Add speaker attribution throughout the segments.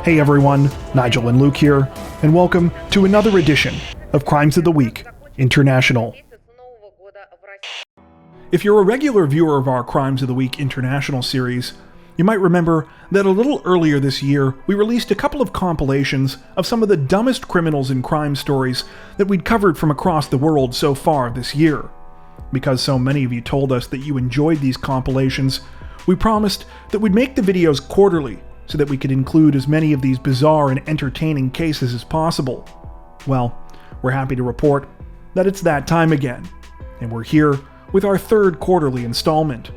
Speaker 1: Hey everyone, Nigel and Luke here, and welcome to another edition of Crimes of the Week International. If you're a regular viewer of our Crimes of the Week International series, you might remember that a little earlier this year we released a couple of compilations of some of the dumbest criminals and crime stories that we'd covered from across the world so far this year. Because so many of you told us that you enjoyed these compilations, we promised that we'd make the videos quarterly so that we could include as many of these bizarre and entertaining cases as possible. Well, we're happy to report that it's that time again, and we're here with our third quarterly installment.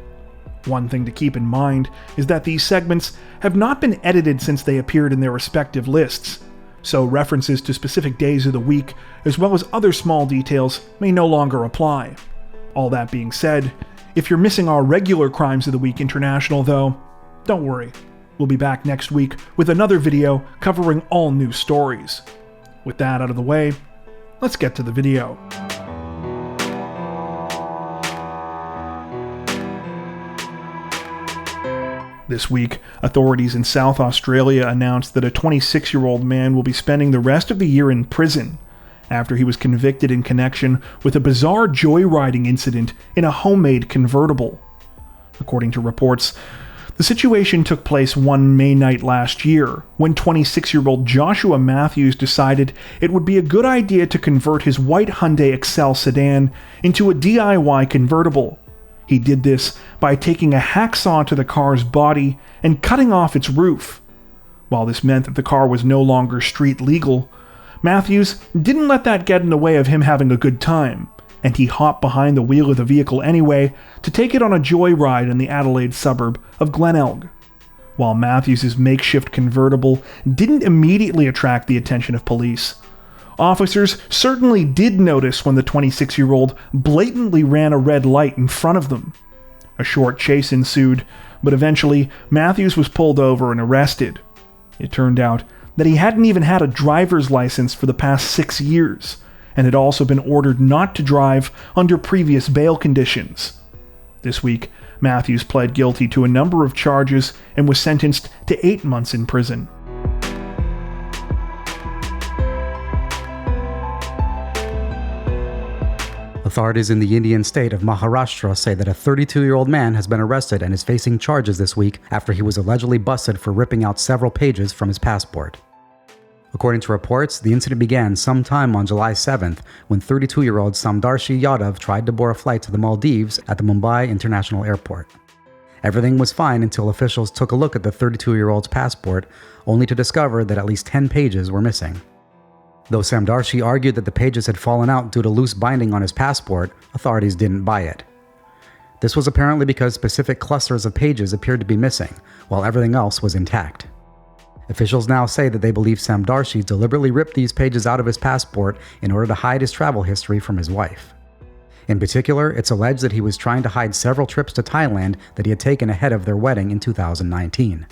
Speaker 1: One thing to keep in mind is that these segments have not been edited since they appeared in their respective lists, so references to specific days of the week, as well as other small details, may no longer apply. All that being said, if you're missing our regular Crimes of the Week International though, don't worry. We'll be back next week with another video covering all new stories. With that out of the way, let's get to the video. This week, authorities in South Australia announced that a 26-year-old man will be spending the rest of the year in prison after he was convicted in connection with a bizarre joyriding incident in a homemade convertible. According to reports, the situation took place one May night last year, when 26-year-old Joshua Matthews decided it would be a good idea to convert his white Hyundai Excel sedan into a DIY convertible. He did this by taking a hacksaw to the car's body and cutting off its roof. While this meant that the car was no longer street legal, Matthews didn't let that get in the way of him having a good time, and he hopped behind the wheel of the vehicle anyway to take it on a joyride in the Adelaide suburb of Glenelg. While Matthews' makeshift convertible didn't immediately attract the attention of police, officers certainly did notice when the 26-year-old blatantly ran a red light in front of them. A short chase ensued, but eventually Matthews was pulled over and arrested. It turned out that he hadn't even had a driver's license for the past 6 years, and had also been ordered not to drive under previous bail conditions. This week, Matthews pled guilty to a number of charges and was sentenced to 8 months in prison.
Speaker 2: Authorities in the Indian state of Maharashtra say that a 32-year-old man has been arrested and is facing charges this week after he was allegedly busted for ripping out several pages from his passport. According to reports, the incident began sometime on July 7th when 32-year-old Samdarshi Yadav tried to board a flight to the Maldives at the Mumbai International Airport. Everything was fine until officials took a look at the 32-year-old's passport, only to discover that at least 10 pages were missing. Though Samdarshi argued that the pages had fallen out due to loose binding on his passport, authorities didn't buy it. This was apparently because specific clusters of pages appeared to be missing, while everything else was intact. Officials now say that they believe Samdarshi deliberately ripped these pages out of his passport in order to hide his travel history from his wife. In particular, it's alleged that he was trying to hide several trips to Thailand that he had taken ahead of their wedding in 2019.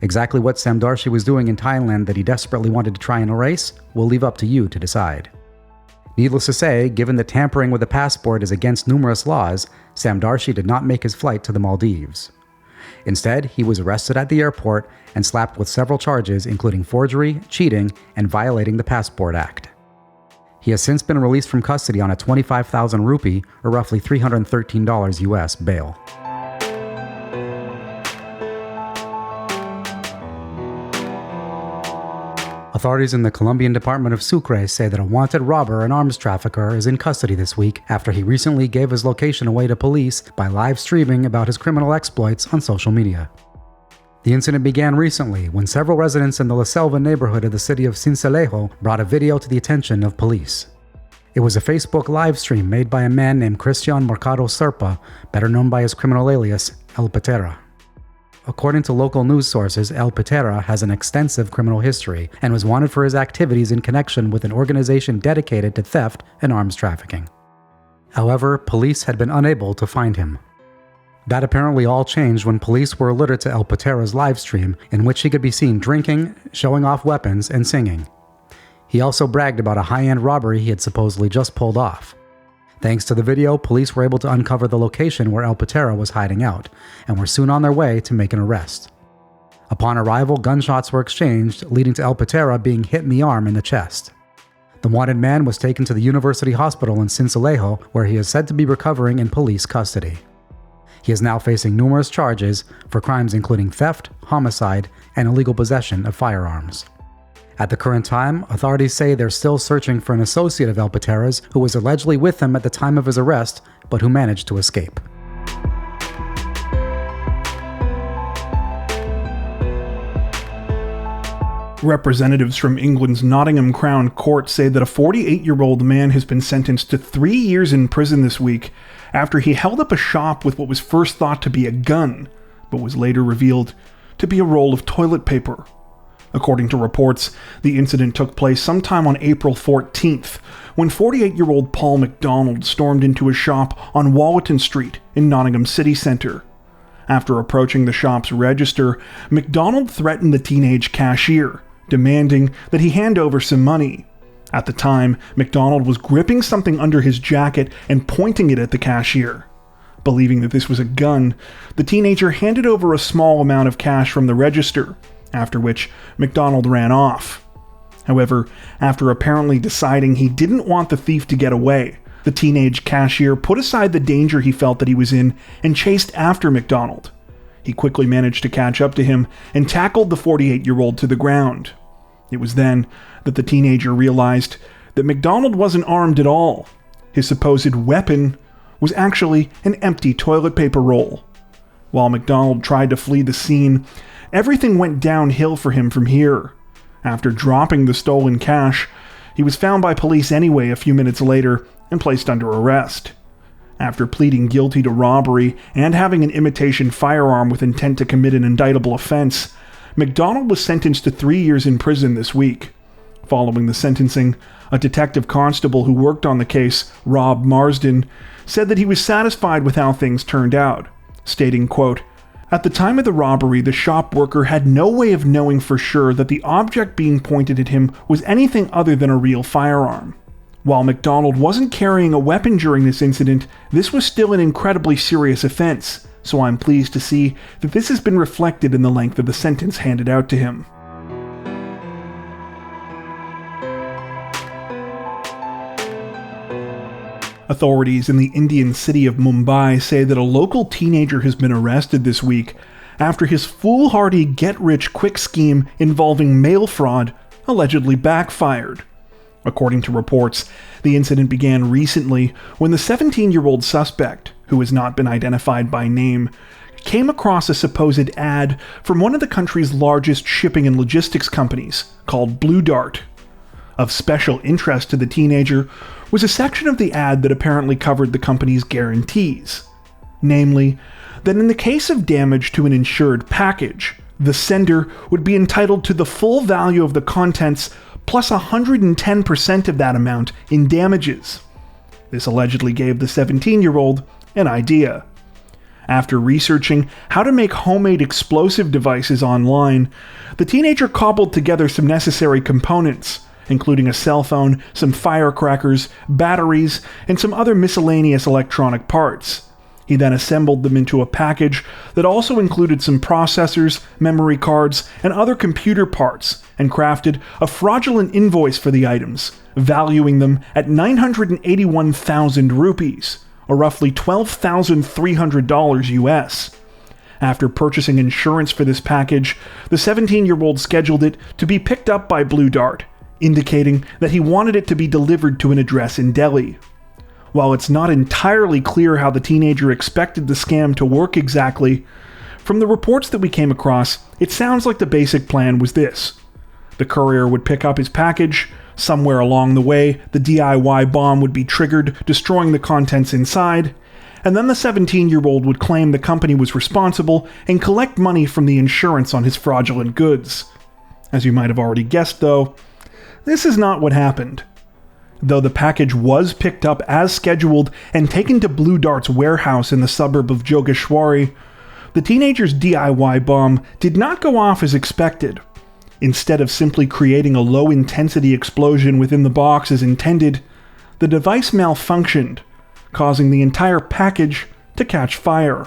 Speaker 2: Exactly what Samdarshi was doing in Thailand that he desperately wanted to try and erase, we'll leave up to you to decide. Needless to say, given that tampering with a passport is against numerous laws, Samdarshi did not make his flight to the Maldives. Instead, he was arrested at the airport and slapped with several charges including forgery, cheating, and violating the Passport Act. He has since been released from custody on a 25,000 rupee, or roughly $313 US, bail. Authorities in the Colombian department of Sucre say that a wanted robber and arms trafficker is in custody this week after he recently gave his location away to police by live streaming about his criminal exploits on social media. The incident began recently when several residents in the La Selva neighborhood of the city of Sincelejo brought a video to the attention of police. It was a Facebook live stream made by a man named Cristian Mercado Serpa, better known by his criminal alias, El Patera. According to local news sources, El Patera has an extensive criminal history and was wanted for his activities in connection with an organization dedicated to theft and arms trafficking. However, police had been unable to find him. That apparently all changed when police were alerted to El Patera's livestream, in which he could be seen drinking, showing off weapons, and singing. He also bragged about a high-end robbery he had supposedly just pulled off. Thanks to the video, police were able to uncover the location where El Patera was hiding out, and were soon on their way to make an arrest. Upon arrival, gunshots were exchanged, leading to El Patera being hit in the arm and the chest. The wanted man was taken to the University Hospital in Sincelejo, where he is said to be recovering in police custody. He is now facing numerous charges for crimes including theft, homicide, and illegal possession of firearms. At the current time, authorities say they're still searching for an associate of El Patera's who was allegedly with him at the time of his arrest, but who managed to escape.
Speaker 1: Representatives from England's Nottingham Crown Court say that a 48-year-old man has been sentenced to 3 years in prison this week after he held up a shop with what was first thought to be a gun, but was later revealed to be a roll of toilet paper. According to reports, the incident took place sometime on April 14th, when 48-year-old Paul MacDonald stormed into a shop on Wallerton Street in Nottingham city centre. After approaching the shop's register, MacDonald threatened the teenage cashier, demanding that he hand over some money. At the time, MacDonald was gripping something under his jacket and pointing it at the cashier. Believing that this was a gun, the teenager handed over a small amount of cash from the register, after which MacDonald ran off. However, after apparently deciding he didn't want the thief to get away, the teenage cashier put aside the danger he felt that he was in and chased after MacDonald. He quickly managed to catch up to him and tackled the 48-year-old to the ground. It was then that the teenager realized that MacDonald wasn't armed at all. His supposed weapon was actually an empty toilet paper roll. While MacDonald tried to flee the scene, everything went downhill for him from here. After dropping the stolen cash, he was found by police anyway a few minutes later and placed under arrest. After pleading guilty to robbery and having an imitation firearm with intent to commit an indictable offense, MacDonald was sentenced to 3 years in prison this week. Following the sentencing, a detective constable who worked on the case, Rob Marsden, said that he was satisfied with how things turned out, stating, quote, "At the time of the robbery, the shop worker had no way of knowing for sure that the object being pointed at him was anything other than a real firearm. While MacDonald wasn't carrying a weapon during this incident, this was still an incredibly serious offense, so I'm pleased to see that this has been reflected in the length of the sentence handed out to him." Authorities in the Indian city of Mumbai say that a local teenager has been arrested this week after his foolhardy get-rich-quick scheme involving mail fraud allegedly backfired. According to reports, the incident began recently when the 17-year-old suspect, who has not been identified by name, came across a supposed ad from one of the country's largest shipping and logistics companies, called Blue Dart. Of special interest to the teenager was a section of the ad that apparently covered the company's guarantees. Namely, that in the case of damage to an insured package, the sender would be entitled to the full value of the contents plus 110% of that amount in damages. This allegedly gave the 17-year-old an idea. After researching how to make homemade explosive devices online, the teenager cobbled together some necessary components, including a cell phone, some firecrackers, batteries, and some other miscellaneous electronic parts. He then assembled them into a package that also included some processors, memory cards, and other computer parts, and crafted a fraudulent invoice for the items, valuing them at 981,000 rupees, or roughly $12,300 US. After purchasing insurance for this package, the 17-year-old scheduled it to be picked up by Blue Dart, indicating that he wanted it to be delivered to an address in Delhi. While it's not entirely clear how the teenager expected the scam to work exactly, from the reports that we came across, it sounds like the basic plan was this. The courier would pick up his package. Somewhere along the way, the DIY bomb would be triggered, destroying the contents inside, and then the 17-year-old would claim the company was responsible and collect money from the insurance on his fraudulent goods. As you might have already guessed, though, this is not what happened. Though the package was picked up as scheduled and taken to Blue Dart's warehouse in the suburb of Jogeshwari, the teenager's DIY bomb did not go off as expected. Instead of simply creating a low-intensity explosion within the box as intended, the device malfunctioned, causing the entire package to catch fire.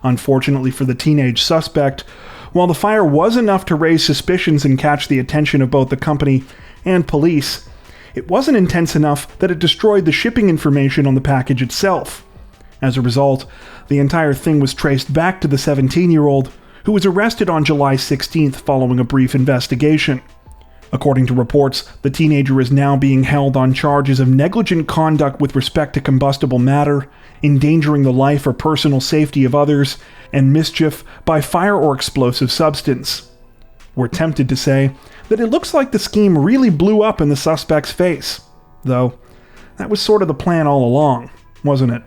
Speaker 1: Unfortunately for the teenage suspect, While the fire was enough to raise suspicions and catch the attention of both the company and police, it wasn't intense enough that it destroyed the shipping information on the package itself. As a result, the entire thing was traced back to the 17-year-old, who was arrested on July 16th following a brief investigation. According to reports, the teenager is now being held on charges of negligent conduct with respect to combustible matter, endangering the life or personal safety of others, and mischief by fire or explosive substance. We're tempted to say that it looks like the scheme really blew up in the suspect's face, though that was sort of the plan all along, wasn't it?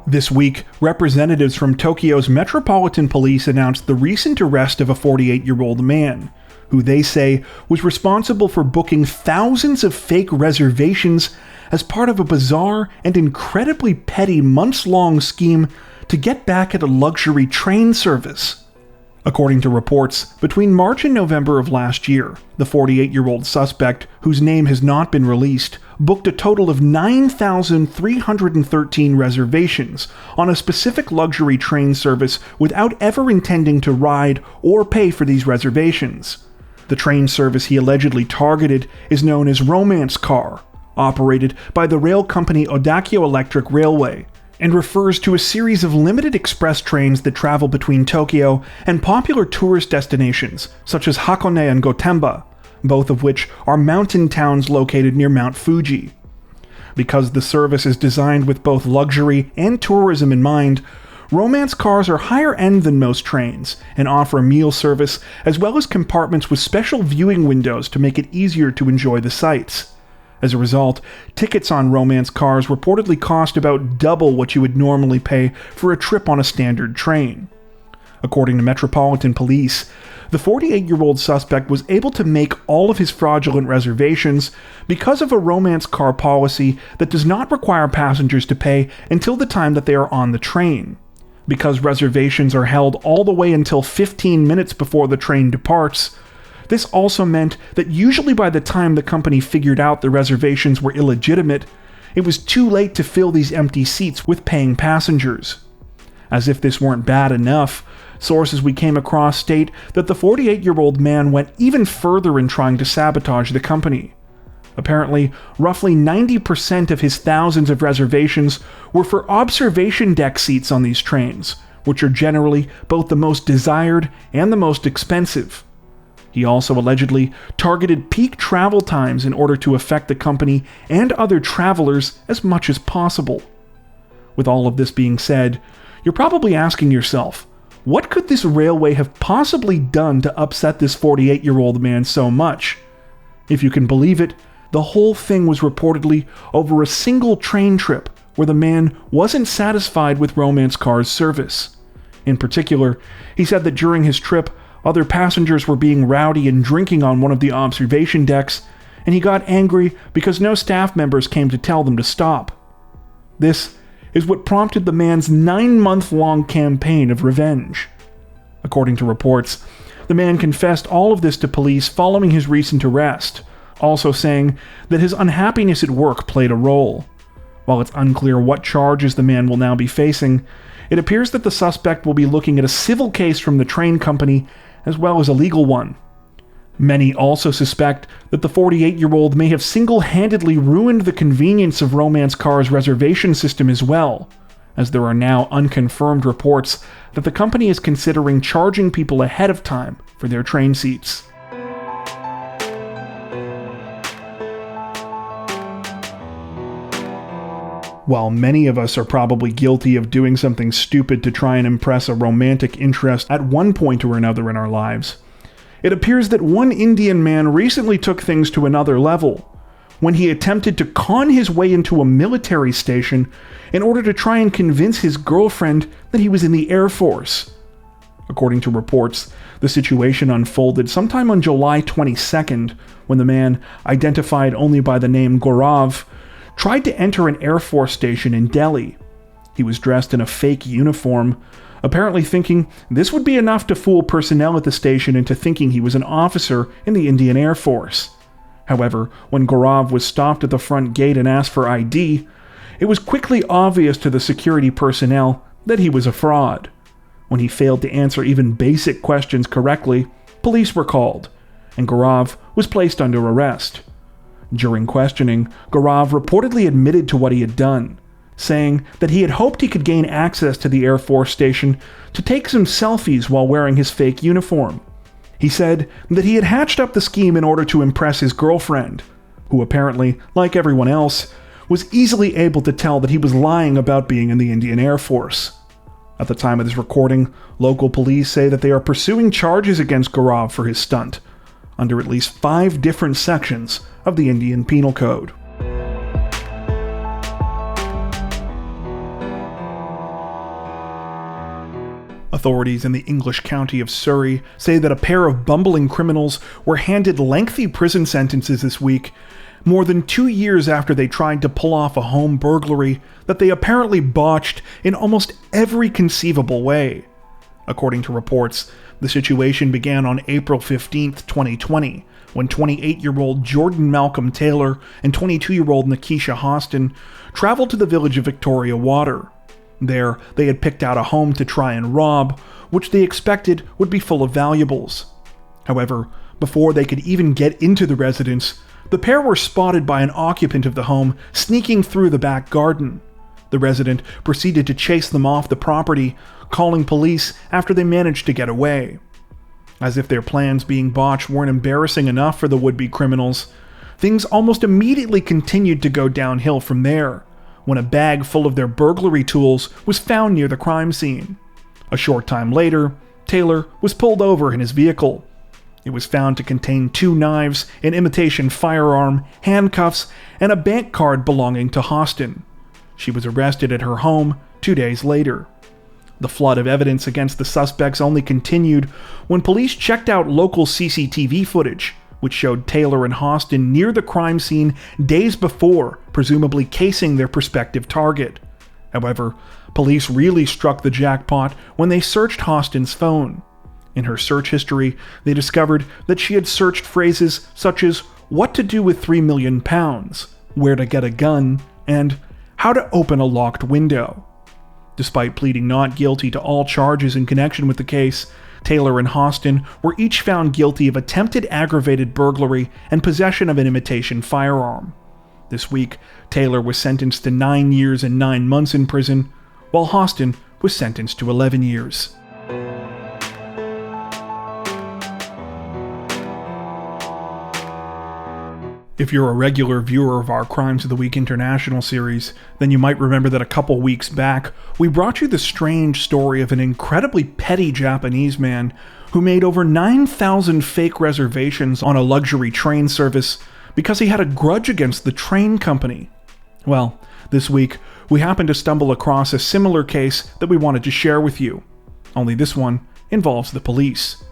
Speaker 1: This week, representatives from Tokyo's Metropolitan Police announced the recent arrest of a 48-year-old man, who they say was responsible for booking thousands of fake reservations as part of a bizarre and incredibly petty months-long scheme to get back at a luxury train service. According to reports, between March and November of last year, the 48-year-old suspect, whose name has not been released, booked a total of 9,313 reservations on a specific luxury train service without ever intending to ride or pay for these reservations. The train service he allegedly targeted is known as Romance Car, operated by the rail company Odakyo Electric Railway, and refers to a series of limited express trains that travel between Tokyo and popular tourist destinations such as Hakone and Gotemba, both of which are mountain towns located near Mount Fuji. Because the service is designed with both luxury and tourism in mind, romance cars are higher end than most trains and offer a meal service as well as compartments with special viewing windows to make it easier to enjoy the sights. As a result, tickets on romance cars reportedly cost about double what you would normally pay for a trip on a standard train. According to Metropolitan Police, the 48-year-old suspect was able to make all of his fraudulent reservations because of a romance car policy that does not require passengers to pay until the time that they are on the train. Because reservations are held all the way until 15 minutes before the train departs, this also meant that usually by the time the company figured out the reservations were illegitimate, it was too late to fill these empty seats with paying passengers. As if this weren't bad enough, sources we came across state that the 48-year-old man went even further in trying to sabotage the company. Apparently, roughly 90% of his thousands of reservations were for observation deck seats on these trains, which are generally both the most desired and the most expensive. He also allegedly targeted peak travel times in order to affect the company and other travelers as much as possible. With all of this being said, you're probably asking yourself, what could this railway have possibly done to upset this 48-year-old man so much? If you can believe it, the whole thing was reportedly over a single train trip where the man wasn't satisfied with romance car's service. In particular, he said that during his trip, other passengers were being rowdy and drinking on one of the observation decks, and he got angry because no staff members came to tell them to stop. This is what prompted the man's 9-month-long campaign of revenge. According to reports, the man confessed all of this to police following his recent arrest, also saying that his unhappiness at work played a role. While it's unclear what charges the man will now be facing, it appears that the suspect will be looking at a civil case from the train company as well as a legal one. Many also suspect that the 48-year-old may have single-handedly ruined the convenience of Romance Car's reservation system as well, as there are now unconfirmed reports that the company is considering charging people ahead of time for their train seats. While many of us are probably guilty of doing something stupid to try and impress a romantic interest at one point or another in our lives, it appears that one Indian man recently took things to another level when he attempted to con his way into a military station in order to try and convince his girlfriend that he was in the Air Force. According to reports, the situation unfolded sometime on July 22nd when the man, identified only by the name Gaurav, tried to enter an Air Force station in Delhi. He was dressed in a fake uniform, apparently thinking this would be enough to fool personnel at the station into thinking he was an officer in the Indian Air Force. However, when Gaurav was stopped at the front gate and asked for ID, it was quickly obvious to the security personnel that he was a fraud. When he failed to answer even basic questions correctly, police were called, and Gaurav was placed under arrest. During questioning, Gaurav reportedly admitted to what he had done, saying that he had hoped he could gain access to the Air Force station to take some selfies while wearing his fake uniform. He said that he had hatched up the scheme in order to impress his girlfriend, who apparently, like everyone else, was easily able to tell that he was lying about being in the Indian Air Force. At the time of this recording, local police say that they are pursuing charges against Gaurav for his stunt, under at least 5 different sections of the Indian Penal Code. Authorities in the English county of Surrey say that a pair of bumbling criminals were handed lengthy prison sentences this week, more than 2 years after they tried to pull off a home burglary that they apparently botched in almost every conceivable way. According to reports, the situation began on April 15, 2020, when 28-year-old Jordan Malcolm Taylor and 22-year-old Nikisha Hostin traveled to the village of Victoria Water. There, they had picked out a home to try and rob, which they expected would be full of valuables. However, before they could even get into the residence, the pair were spotted by an occupant of the home sneaking through the back garden. The resident proceeded to chase them off the property, calling police after they managed to get away. As if their plans being botched weren't embarrassing enough for the would-be criminals, things almost immediately continued to go downhill from there, when a bag full of their burglary tools was found near the crime scene. A short time later, Taylor was pulled over in his vehicle. It was found to contain 2 knives, an imitation firearm, handcuffs, and a bank card belonging to Hostin. She was arrested at her home 2 days later. The flood of evidence against the suspects only continued when police checked out local CCTV footage, which showed Taylor and Hostin near the crime scene days before, presumably casing their prospective target. However, police really struck the jackpot when they searched Hostin's phone. In her search history, they discovered that she had searched phrases such as "what to do with £3 million," "where to get a gun," and "how to open a locked window." Despite pleading not guilty to all charges in connection with the case, Taylor and Hostin were each found guilty of attempted aggravated burglary and possession of an imitation firearm. This week, Taylor was sentenced to 9 years and 9 months in prison, while Hostin was sentenced to 11 years. If you're a regular viewer of our Crimes of the Week International series, then you might remember that a couple weeks back, we brought you the strange story of an incredibly petty Japanese man who made over 9,000 fake reservations on a luxury train service because he had a grudge against the train company. Well, this week, we happened to stumble across a similar case that we wanted to share with you. Only this one involves the police.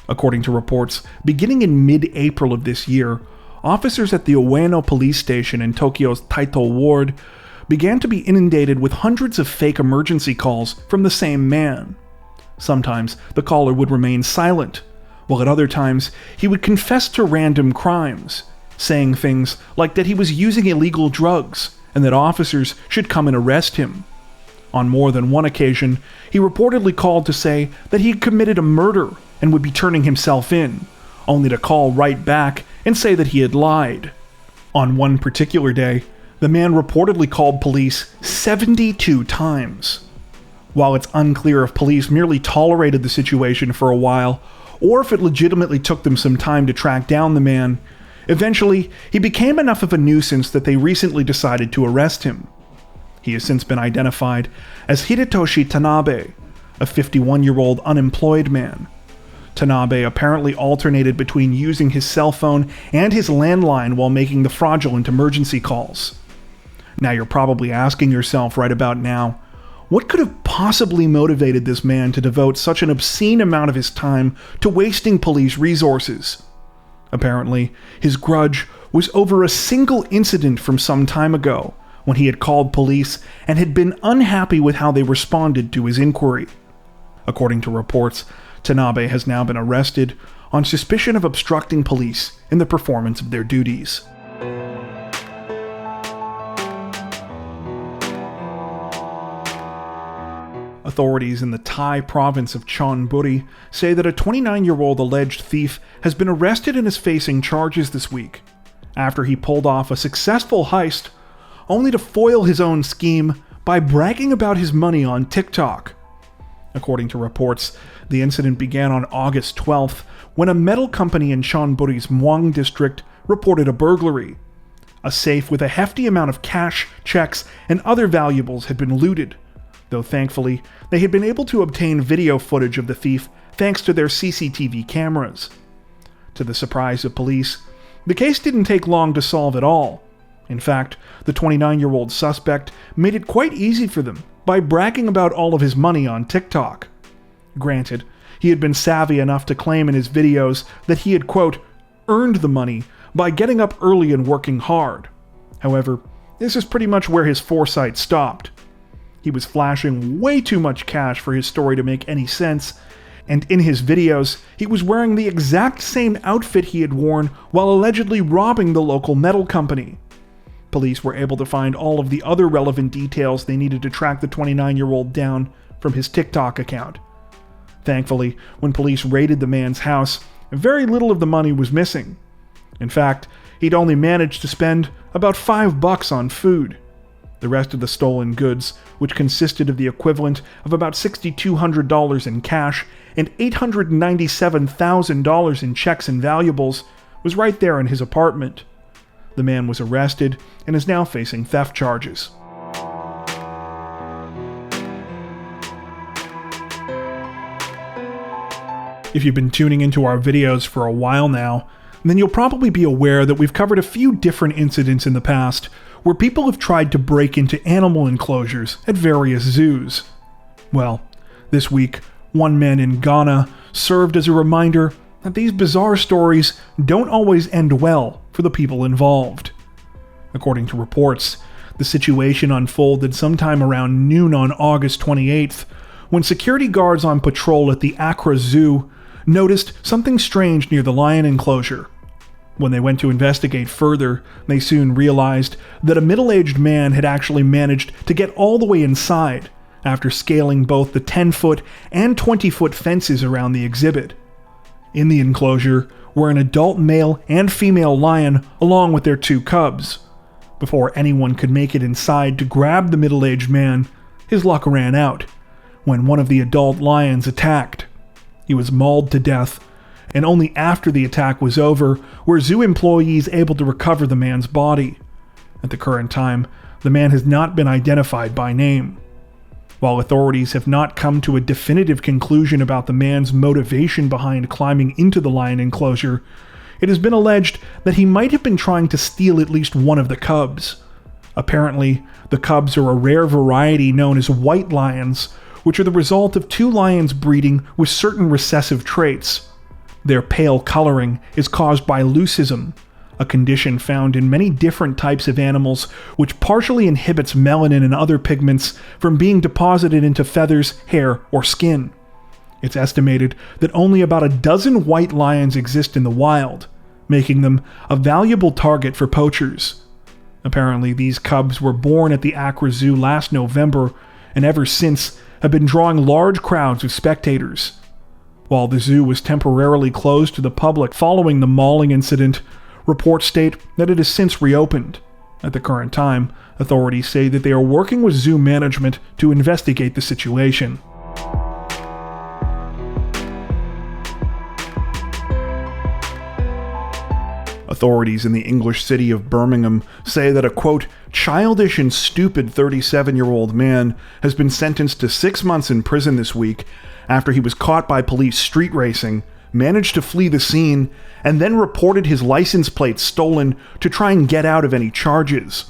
Speaker 1: According to reports, beginning in mid-April of this year, officers at the Ueno police station in Tokyo's Taito ward began to be inundated with hundreds of fake emergency calls from the same man. Sometimes the caller would remain silent, while at other times he would confess to random crimes, saying things like that he was using illegal drugs and that officers should come and arrest him. On more than one occasion, he reportedly called to say that he had committed a murder and would be turning himself in, only to call right back and say that he had lied. On one particular day, the man reportedly called police 72 times. While it's unclear if police merely tolerated the situation for a while, or if it legitimately took them some time to track down the man, eventually he became enough of a nuisance that they recently decided to arrest him. He has since been identified as Hidetoshi Tanabe, a 51-year-old unemployed man. Tanabe apparently alternated between using his cell phone and his landline while making the fraudulent emergency calls. Now you're probably asking yourself right about now, what could have possibly motivated this man to devote such an obscene amount of his time to wasting police resources? Apparently, his grudge was over a single incident from some time ago when he had called police and had been unhappy with how they responded to his inquiry. According to reports, Tanabe has now been arrested on suspicion of obstructing police in the performance of their duties. Authorities in the Thai province of Chon, Buri say that a 29-year-old alleged thief has been arrested and is facing charges this week after he pulled off a successful heist only to foil his own scheme by bragging about his money on TikTok. According to reports, the incident began on August 12th when a metal company in Chonburi's Muang district reported a burglary. A safe with a hefty amount of cash, checks, and other valuables had been looted, though thankfully they had been able to obtain video footage of the thief thanks to their CCTV cameras. To the surprise of police, the case didn't take long to solve at all. In fact, the 29-year-old suspect made it quite easy for them by bragging about all of his money on TikTok. Granted, he had been savvy enough to claim in his videos that he had, quote, earned the money by getting up early and working hard. However, this is pretty much where his foresight stopped. He was flashing way too much cash for his story to make any sense, and in his videos, he was wearing the exact same outfit he had worn while allegedly robbing the local metal company. Police were able to find all of the other relevant details they needed to track the 29-year-old down from his TikTok account. Thankfully, when police raided the man's house, very little of the money was missing. In fact, he'd only managed to spend about $5 on food. The rest of the stolen goods, which consisted of the equivalent of about $6,200 in cash and $897,000 in checks and valuables, was right there in his apartment. The man was arrested and is now facing theft charges. If you've been tuning into our videos for a while now, then you'll probably be aware that we've covered a few different incidents in the past where people have tried to break into animal enclosures at various zoos. Well, this week, one man in Ghana served as a reminder that these bizarre stories don't always end well for the people involved. According to reports, the situation unfolded sometime around noon on August 28th, when security guards on patrol at the Accra Zoo noticed something strange near the lion enclosure. When they went to investigate further, they soon realized that a middle-aged man had actually managed to get all the way inside after scaling both the 10-foot and 20-foot fences around the exhibit. In the enclosure were an adult male and female lion along with their two cubs. Before anyone could make it inside to grab the middle-aged man, his luck ran out when one of the adult lions attacked. He was mauled to death, and only after the attack was over were zoo employees able to recover the man's body. At the current time, the man has not been identified by name. While authorities have not come to a definitive conclusion about the man's motivation behind climbing into the lion enclosure, it has been alleged that he might have been trying to steal at least one of the cubs. Apparently, the cubs are a rare variety known as white lions, which are the result of two lions breeding with certain recessive traits. Their pale coloring is caused by leucism, a condition found in many different types of animals which partially inhibits melanin and other pigments from being deposited into feathers, hair, or skin. It's estimated that only about a dozen white lions exist in the wild, making them a valuable target for poachers. Apparently, these cubs were born at the Accra Zoo last November and ever since have been drawing large crowds of spectators. While the zoo was temporarily closed to the public following the mauling incident, reports state that it has since reopened. At the current time, authorities say that they are working with zoo management to investigate the situation. Authorities in the English city of Birmingham say that a, quote, childish and stupid 37-year-old man has been sentenced to 6 months in prison this week after he was caught by police street racing, managed to flee the scene, and then reported his license plate stolen to try and get out of any charges.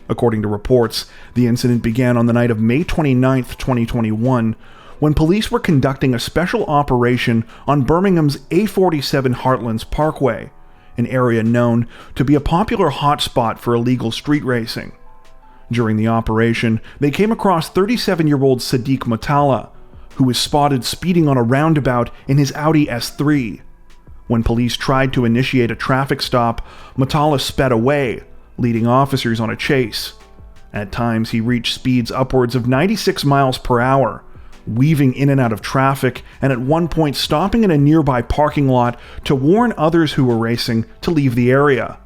Speaker 1: According to reports, the incident began on the night of May 29, 2021, when police were conducting a special operation on Birmingham's A47 Heartlands Parkway, an area known to be a popular hotspot for illegal street racing. During the operation, they came across 37-year-old Sadiq Matala, who was spotted speeding on a roundabout in his Audi S3. When police tried to initiate a traffic stop, Matala sped away, leading officers on a chase. At times, he reached speeds upwards of 96 miles per hour, weaving in and out of traffic, and at one point stopping in a nearby parking lot to warn others who were racing to leave the area.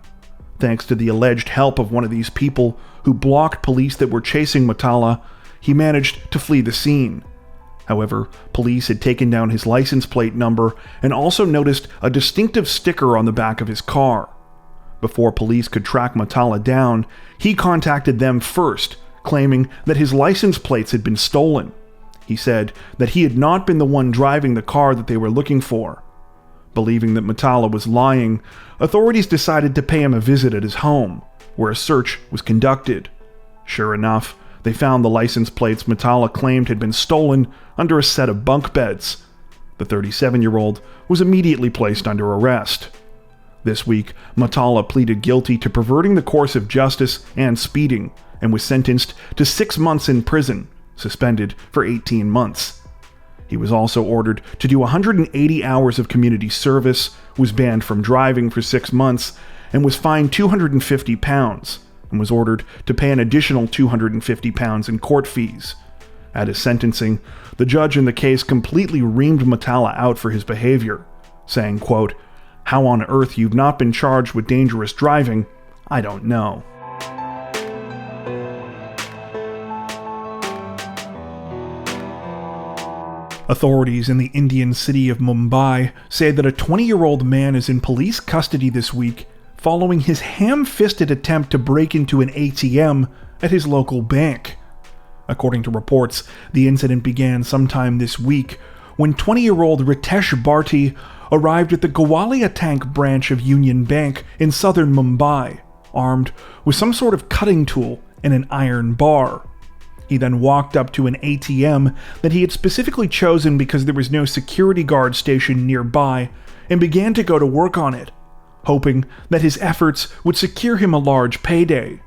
Speaker 1: Thanks to the alleged help of one of these people who blocked police that were chasing Mutala, he managed to flee the scene. However, police had taken down his license plate number and also noticed a distinctive sticker on the back of his car. Before police could track Mutala down, he contacted them first, claiming that his license plates had been stolen. He said that he had not been the one driving the car that they were looking for. Believing that Mutala was lying, authorities decided to pay him a visit at his home, where a search was conducted. Sure enough, they found the license plates Mutala claimed had been stolen under a set of bunk beds. The 37-year-old was immediately placed under arrest. This week, Mutala pleaded guilty to perverting the course of justice and speeding, and was sentenced to 6 months in prison, suspended for 18 months. He was also ordered to do 180 hours of community service, was banned from driving for 6 months, and was fined £250, and was ordered to pay an additional £250 in court fees. At his sentencing, the judge in the case completely reamed Mutala out for his behavior, saying, quote, "How on earth you've not been charged with dangerous driving, I don't know." Authorities in the Indian city of Mumbai say that a 20-year-old man is in police custody this week following his ham-fisted attempt to break into an ATM at his local bank. According to reports, the incident began sometime this week when 20-year-old Ritesh Bharti arrived at the Gowalia Tank branch of Union Bank in southern Mumbai, armed with some sort of cutting tool and an iron bar. He then walked up to an ATM that he had specifically chosen because there was no security guard station nearby and began to go to work on it, hoping that his efforts would secure him a large payday.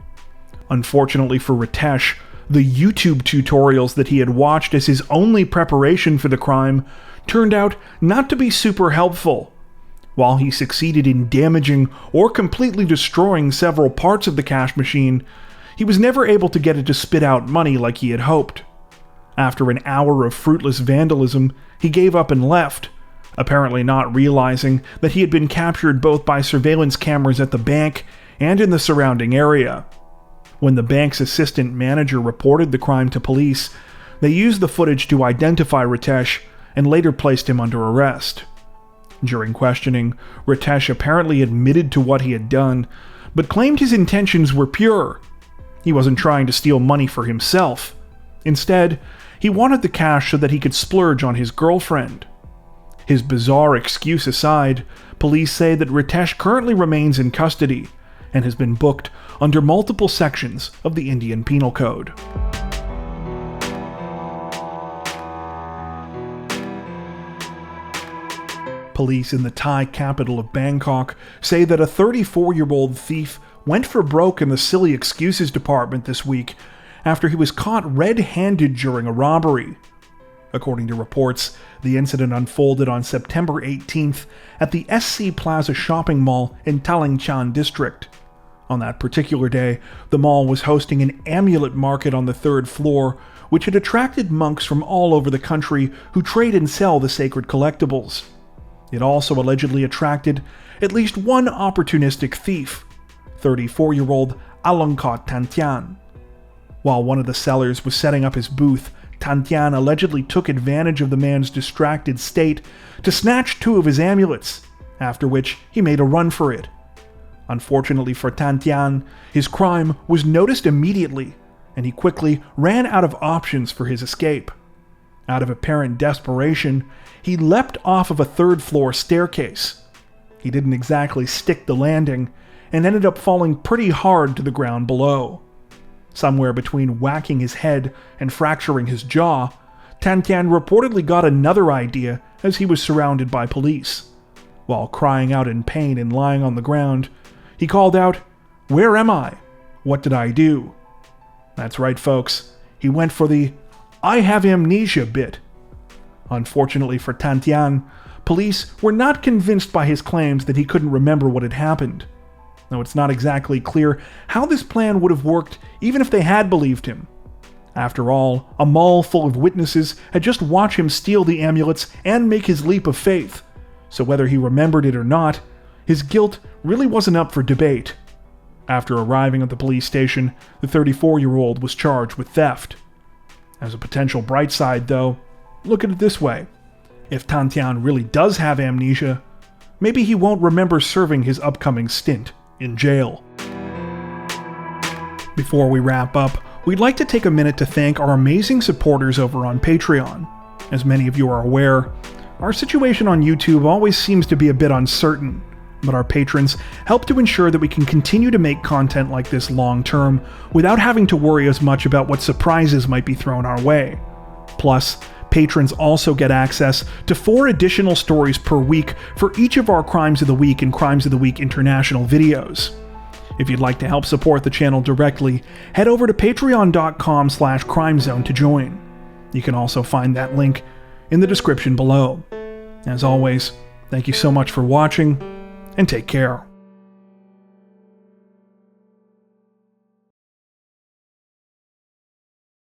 Speaker 1: Unfortunately for Ritesh, the YouTube tutorials that he had watched as his only preparation for the crime turned out not to be super helpful. While he succeeded in damaging or completely destroying several parts of the cash machine, he was never able to get it to spit out money like he had hoped. After an hour of fruitless vandalism, he gave up and left, apparently not realizing that he had been captured both by surveillance cameras at the bank and in the surrounding area. When the bank's assistant manager reported the crime to police, they used the footage to identify Ritesh and later placed him under arrest. During questioning, Ritesh apparently admitted to what he had done, but claimed his intentions were pure. He wasn't trying to steal money for himself. Instead, he wanted the cash so that he could splurge on his girlfriend. His bizarre excuse aside, police say that Ritesh currently remains in custody and has been booked under multiple sections of the Indian Penal Code. Police in the Thai capital of Bangkok say that a 34-year-old thief went for broke in the silly excuses department this week after he was caught red-handed during a robbery. According to reports, the incident unfolded on September 18th at the SC Plaza shopping mall in Thailand district. On that particular day, the mall was hosting an amulet market on the 3rd floor, which had attracted monks from all over the country who trade and sell the sacred collectibles. It also allegedly attracted at least one opportunistic thief, 34-year-old Alongkot Tantian. While one of the sellers was setting up his booth, Tantian allegedly took advantage of the man's distracted state to snatch 2 of his amulets, after which he made a run for it. Unfortunately for Tantian, his crime was noticed immediately, and he quickly ran out of options for his escape. Out of apparent desperation, he leapt off of a 3rd-floor staircase. He didn't exactly stick the landing, and ended up falling pretty hard to the ground below. Somewhere between whacking his head and fracturing his jaw, Tantian reportedly got another idea as he was surrounded by police. While crying out in pain and lying on the ground, he called out, "Where am I? What did I do?" That's right, folks. He went for the "I have amnesia" bit. Unfortunately for Tantian, police were not convinced by his claims that he couldn't remember what had happened. Though it's not exactly clear how this plan would have worked even if they had believed him. After all, a mall full of witnesses had just watched him steal the amulets and make his leap of faith, so whether he remembered it or not, his guilt really wasn't up for debate. After arriving at the police station, the 34-year-old was charged with theft. As a potential bright side, though, look at it this way. If Tantian really does have amnesia, maybe he won't remember serving his upcoming stint in jail. Before we wrap up, we'd like to take a minute to thank our amazing supporters over on Patreon. As many of you are aware, our situation on YouTube always seems to be a bit uncertain, but our patrons help to ensure that we can continue to make content like this long term without having to worry as much about what surprises might be thrown our way. Plus, patrons also get access to 4 additional stories per week for each of our Crimes of the Week and Crimes of the Week International videos. If you'd like to help support the channel directly, head over to patreon.com/crimezone to join. You can also find that link in the description below. As always, thank you so much for watching, and take care.